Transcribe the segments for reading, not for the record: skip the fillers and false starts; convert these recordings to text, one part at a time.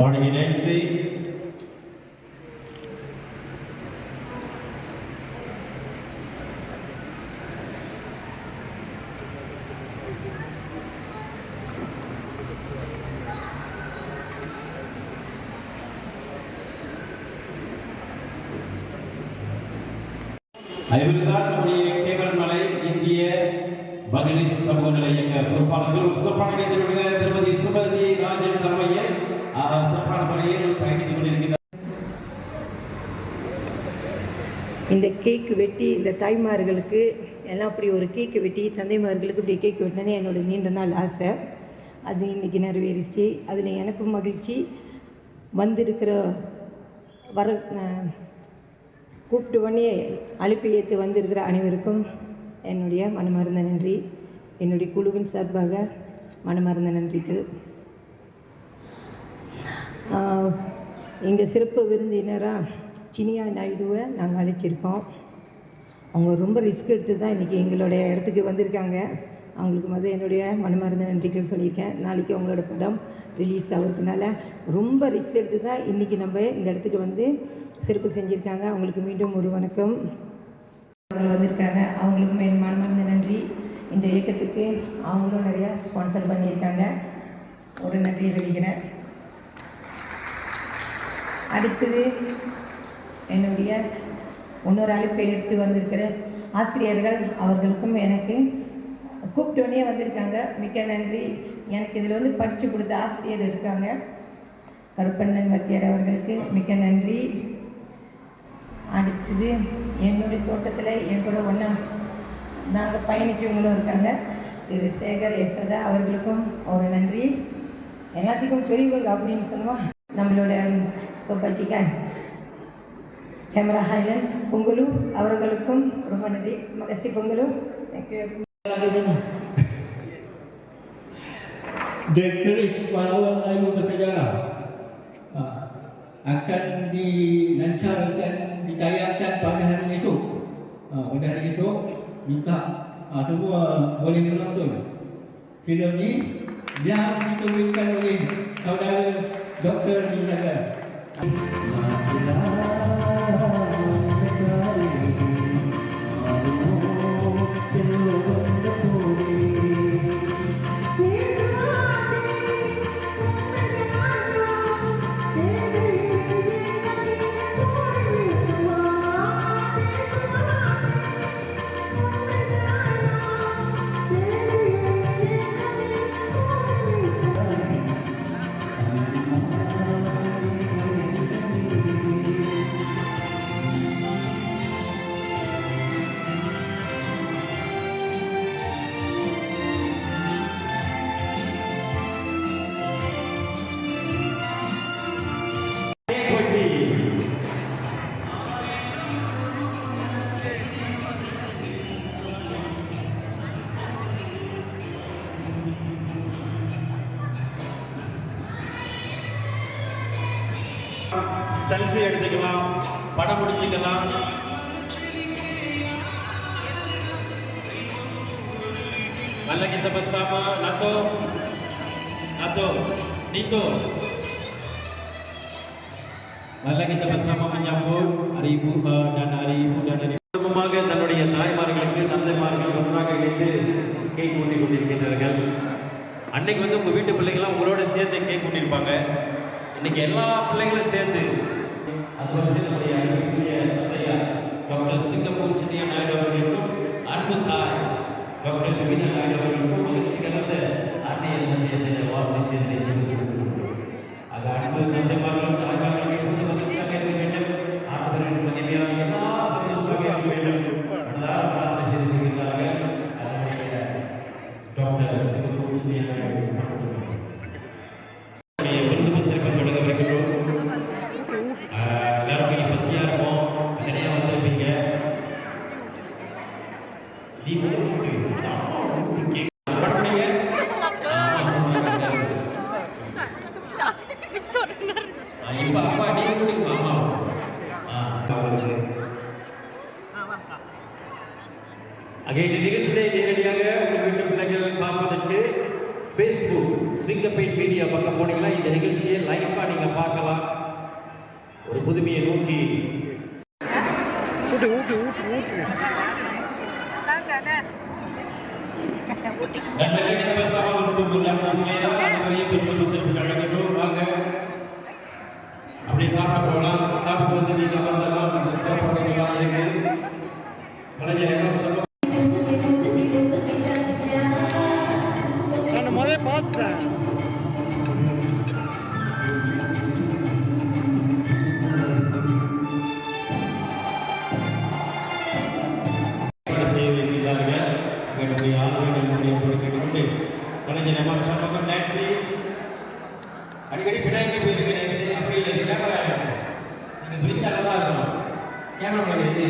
Morning Nancy. ஐவருதான் நம்முடைய கேவல் மலை இந்திய மகளிர் சமூக நிலைய பொறுப்பாளர்கள் சொற்பாடகத்தினுடைய திருமதி சுபதி ராஜன் தலைமையில் சொற்பாட முறையில் பயணித்துக் கொண்டிருக்கிறார். இந்த கேக்கு வெட்டி இந்த தாய்மார்களுக்கு எல்லாம் அப்படி ஒரு கேக்கு வெட்டி தந்தைமார்களுக்கு இப்படி கேக்கு வெட்டினே என்னோடய நீண்ட நாள் ஆசை. அது இன்றைக்கி நிறைவேறிச்சு. அதில் எனக்கும் மகிழ்ச்சி. வந்திருக்கிற கூப்பிட்டு உடனே அழைப்பு ஏற்று வந்திருக்கிற அனைவருக்கும் என்னுடைய மனமார்ந்த நன்றி. என்னுடைய குழுவின் சார்பாக மனமார்ந்த நன்றிகள். எங்கள் சிறப்பு விருந்தினராக சினியா நாயுடுவை நாங்கள் அழைச்சிருக்கோம். அவங்க ரொம்ப ரிஸ்க் எடுத்து தான் இன்றைக்கி எங்களுடைய இடத்துக்கு வந்திருக்காங்க. அவங்களுக்கு என்னுடைய மனமார்ந்த நன்றிகள் சொல்லியிருக்கேன். நாளைக்கு அவங்களோட படம் ரிலீஸ் ஆகிறதுனால ரொம்ப ரிஸ்க் எடுத்து தான் இன்றைக்கி நம்ம இந்த இடத்துக்கு வந்து சிறப்பு செஞ்சுருக்காங்க. அவங்களுக்கு மீண்டும் ஒரு வணக்கம். அவங்க வந்திருக்காங்க, அவங்களுக்கும் என் மனமார்ந்த நன்றி. இந்த இயக்கத்துக்கு அவங்களும் நிறையா ஸ்பான்சர் பண்ணியிருக்காங்க. ஒரு நன்றியை சொல்லிக்கிறேன். அடுத்தது என்னுடைய இன்னொரு அழைப்பை எடுத்து வந்திருக்கிற ஆசிரியர்கள், அவர்களுக்கும் எனக்கு கூப்பிட்டோன்னே வந்திருக்காங்க. மிக்க நன்றி. எனக்கு இதில் வந்து படித்து கொடுத்த ஆசிரியர் இருக்காங்க, கருப்பண்ணன் மத்தியர் அவர்களுக்கு மிக்க நன்றி. அடுத்தது என்னுடைய தோட்டத்தில் என் கூட ஒன்றா நாங்கள் பயணித்தவங்களும் இருக்காங்க, திரு சேகர் யசோதா அவர்களுக்கும் ஒரு நன்றி. எல்லாத்துக்கும் பெரியவங்க அப்படின்னு சொல்லுவோம். நம்மளோட கொப்பச்சிக்க கேமரா ஹைலன் பொங்கலு அவர்களுக்கும் ரொம்ப நன்றி. மகசி Pongal. The keris pahlawan Melayu bersejarah akan dilancarkan, ditayangkan pada hari esok. Pada hari esok minta semua boleh menonton filem ni yang dituliskan oleh saudara Dr. Nizaga. Selfie எடுத்துக்கலாம், படம் முடிச்சுக்கலாம். Mala kita bersama Nato Nito. Mala kita bersama menyambut Hari Ibu dan Hari குடும்பமாக தன்னுடைய தாய்மார்களுக்கு தந்தைமார்கள் ஒன்றாக இணைந்து cake ஊட்டி கொண்டிருக்கிறார்கள். அன்னைக்கு வந்து உங்கள் வீட்டு பிள்ளைங்களாம் உங்களோட சேர்ந்து கேக் ஊட்டியிருப்பாங்க. இன்னைக்கு எல்லா பிள்ளைங்களும் சேர்ந்து அது நம்முடைய அன்புக்குரிய தந்தையார் டாக்டர் சிங்கப்பூர் சின்னியா நாயுடு அவர்களுக்கும் அன்பு தாய் டாக்டர் ஜுபினா நாயுடு அவர்களுக்கும் மகிழ்ச்சி கலந்த அன்னைய தந்தையத்தை வாழ்த்து செய்து அது அன்பு தந்தைமார்களும் தாய்மார்களும் எப்போது மகிழ்ச்சியாக இருக்க வேண்டும். ஆண்டவரின் மகிமையாக எல்லா சந்தோஷமாக இருக்க வேண்டும். பிரார்த்தனை செய்திருக்கிறார்கள். அதனுடைய டாக்டர் சிங்கப்பூர் சின்னியா நாயுடு நிகழ்ச்சியை நேரடியாக உங்கள் வீட்டு பிள்ளைகள் பார்ப்பதற்கு Facebook சிங்கப்பேட் மீடியா பக்கம் போனீங்கன்னா இந்த நிகழ்ச்சியை லைவா நீங்க பார்க்கலாம். ஒரு புதுமையை நோக்கி நண்பர்களே, kita bersama untuk menjaga selera anak bersih-bersih berjalan dulu. Maka அப்படி சாப்பிட போகலாம். சாப்பிட்டு வந்து நீங்க அமர்ந்தலாம். அந்த சாப்பாடு இருக்கு. கலைஞர் என்ன சொல்லுவாங்க? நான் முதல்ல பார்த்தேன். அடிக்கடி பின்னாடி போயிருக்கு அப்படி இல்லை, கேமரா நீங்கள் பிரிச்சாக தான் இருக்கணும். கேமரா பின்னாடி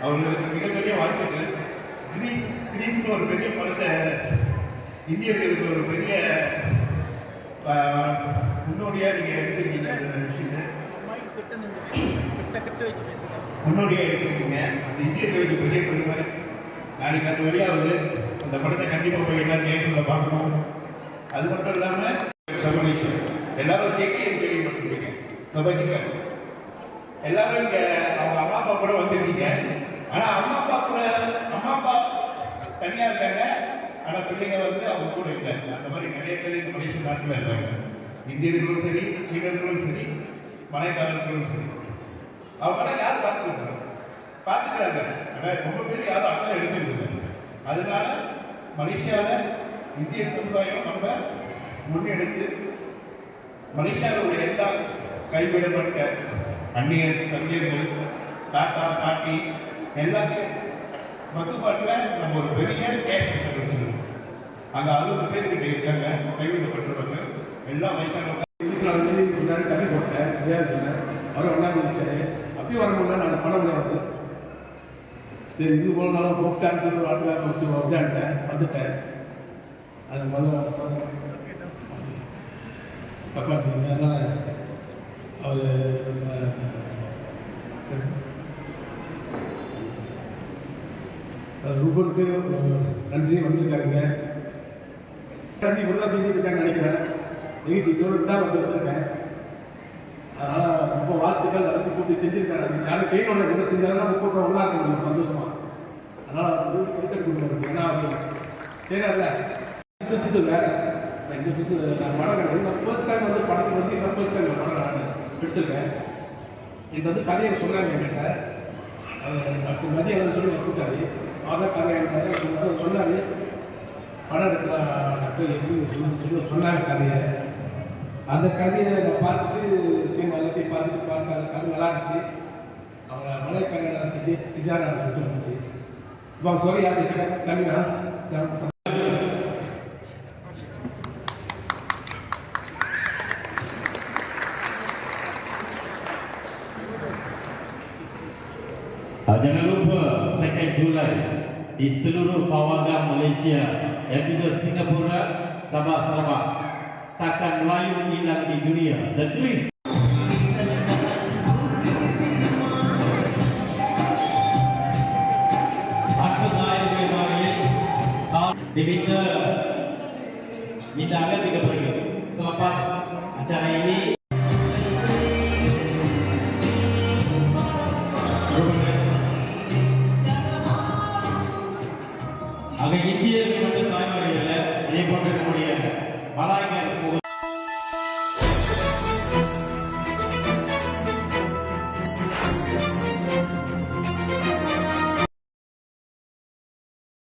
அவங்களுக்கு மிகப்பெரிய வாழ்த்துக்கள். கிரீஸ்னு ஒரு பெரிய படத்தை இந்தியர்களுக்கு ஒரு பெரிய முன்னோடியாக நீங்கள் எடுத்துருக்கீங்க. அந்த விஷயத்தை முன்னோடியாக எடுத்துருக்கீங்க. அந்த இந்தியர்களுக்கு பெரிய பெருமை. நாளைக்கு அது வழியாவது அந்த படத்தை கண்டிப்பாக போய் எல்லாரும் நேரத்தில் பார்க்கணும். அது மட்டும் இல்லாமல் சர்வநேஷன் எல்லாரும் தேக்கியம் கேள்விப்பட்டிருக்கீங்க. தொகைக்க எல்லாரும் இங்கே அவங்க அம்மா அப்பா கூட வந்திருக்கீங்க. ஆனால் அம்மா அப்பா தனியாக இருக்காங்க. ஆனால் பிள்ளைங்க வந்து அவங்க கூட இல்லை. அந்த மாதிரி நிறைய பேர் இந்த மலேசிய நாட்டில் இருக்காங்க. இந்தியர்களும் சரி, சீனர்களும் சரி, மலைக்காரர்களும் சரி. அவங்களாம் யார் பார்த்துக்கிறாங்க. ஆனால் ரொம்ப பேர் யாரும் அக்கறை எடுக்கிறது. அதனால மலேசியாவில் இந்திய சமுதாயம் நம்ம முன்னெடுத்து மலேசியாவுடைய எல்லா கைவிடப்பட்ட அந்நிய கவிஞர்கள், தாத்தா பாட்டி எல்லாத்தையும் மதுப்பாட்டில் நம்ம ஒரு பெரிய கேஷ் வச்சிருக்கோம். அங்கே 60 பேர்கிட்ட இருக்காங்க கைவிடப்பட்டவங்க. எல்லாம் வயசானவங்க. 24 முன்னாடி தண்ணி போட்டேன். விளையாட சொன்னேன். அவர் ஒன்றாந்து இருந்துச்சாரு. அப்பயும் வர முடியல. நான் பண்ண முடியாது. சரி, இது போனாலும் கூப்பிட்டான்னு சொல்லி வாழ்க்கை வச்சு வந்துட்டேன். அது முதல்ல தப்பாட்டீங்க. அதனால் அவர் ரூபனுக்கு நன்றி வந்திருக்காருங்க. நன்றி இப்படிதான் செஞ்சுருக்கான்னு நினைக்கிறேன். இதோடு தான் வந்துருக்கேன். அதனால் ரொம்ப வாழ்த்துக்கள். நடத்தி கூட்டி செஞ்சுருக்காரு. யாரும் செய்யணும் என்ன செஞ்சாலும் ரொம்ப உள்ளா இருக்க முடியும் சந்தோஷமாக. அதனால் கொடுத்து கொடுக்கணும். ஏன்னா செய்யறாருல செஞ்சுட்டு வேறு இந்த பிஸ்னஸ் நான் படம் கிடையாது. நான் ஃபர்ஸ்ட் டைம் வந்து படத்துக்கு வந்து இந்த ஃபர்ஸ்ட் டைம் படம் நான் எடுத்திருக்கேன். எனக்கு வந்து கதையை சொன்னாங்க என்கிட்ட. டாக்டர் மதியம் சொல்லி கூட்டாரு. அதான் கதை சொன்னார். படம் எடுக்கலாம் டாக்டர் எப்படி சொன்னாங்க கதையை. அந்த கதையை நான் பார்த்துட்டு சினிமா எல்லாத்தையும் பார்த்துட்டு கதை நல்லா இருந்துச்சு. அவங்க மலை கன்னடா சிஜாரா சொல்லிட்டு இருந்துச்சு. இப்போ அவங்க சொல்லி யார் செஞ்சா கம்மியா Jangan lupa 2 Julai di seluruh pawagam Malaysia dan juga Singapura, Sabah, Sarawak takkan Melayu hilang di dunia. The Twist. Diminta agak 3 menit selepas acara ini. Agak India memang tahu mana dia, dia pun kemudian malah yang